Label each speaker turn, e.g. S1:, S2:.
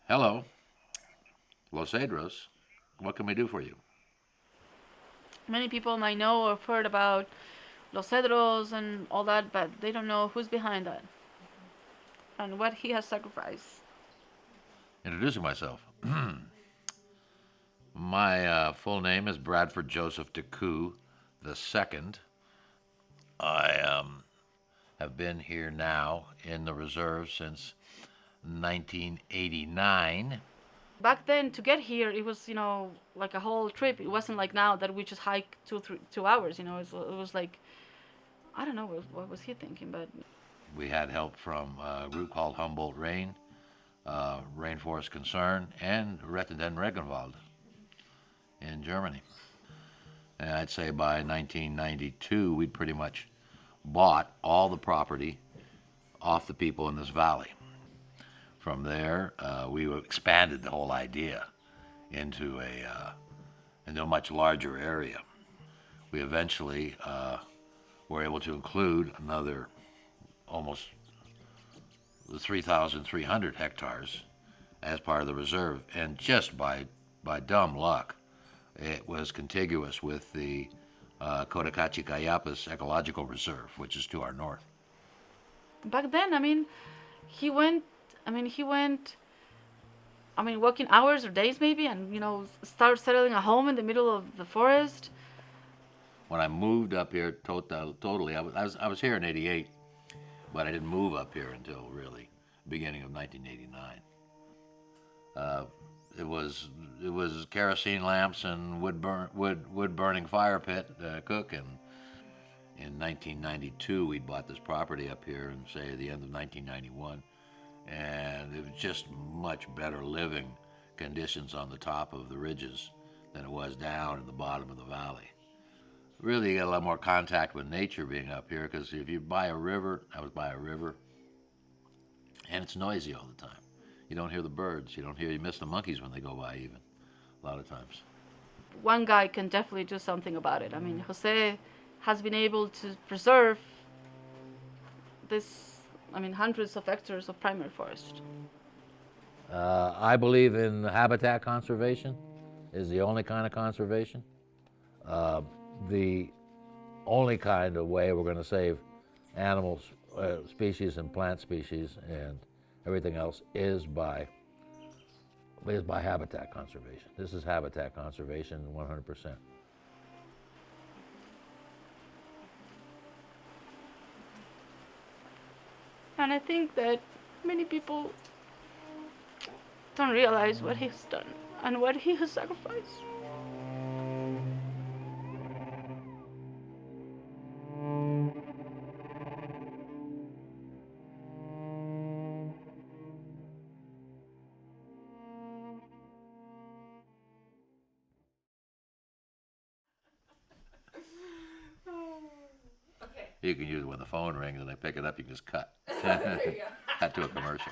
S1: Hello, Los Cedros. What can we do for you?
S2: Many people might know or have heard about Los Cedros and all that, but they don't know who's behind that and what he has sacrificed.
S1: Introducing myself. My full name is Bradford Joseph DeCoux the second. I have been here now in the reserve since 1989.
S2: Back then, to get here, it was like a whole trip. It wasn't like now that we just hike 2 hours. It was like I don't know what was he thinking, but
S1: We had help from a group called Humboldt Rainforest Concern, and Retten den Regenwald in Germany. And I'd say by 1992, we'd pretty much bought all the property off the people in this valley. From there, we expanded the whole idea into a much larger area. We eventually were able to include another almost 3,300 hectares as part of the reserve, and just by dumb luck, it was contiguous with the Cotacachi-Cayapas Ecological Reserve, which is to our north.
S2: back then, he went. He went. Working hours or days maybe, and start settling a home in the middle of the forest.
S1: When I moved up here totally, I was here in '88, but I didn't move up here until really beginning of 1989. Uh, it was kerosene lamps and wood burning fire pit cooking. In 1992, we bought this property up here, and say at the end of 1991, and it was just much better living conditions on the top of the ridges than it was down in the bottom of the valley. Really, you get a lot more contact with nature being up here, because if you buy a river, I was by a river, and it's noisy all the time. You don't hear the birds. You miss the monkeys when they go by, even a lot of times.
S2: One guy can definitely do something about it. Jose has been able to preserve this. Hundreds of hectares of primary forest.
S1: I believe in habitat conservation is the only kind of conservation. The only kind of way we're going to save animals, species, and plant species, and everything else is by habitat conservation. This is habitat conservation 100%.
S2: And I think that many people don't realize what he's done and what he has sacrificed.
S1: You can use it when the phone rings and they pick it up. You can just cut. Cut to a commercial.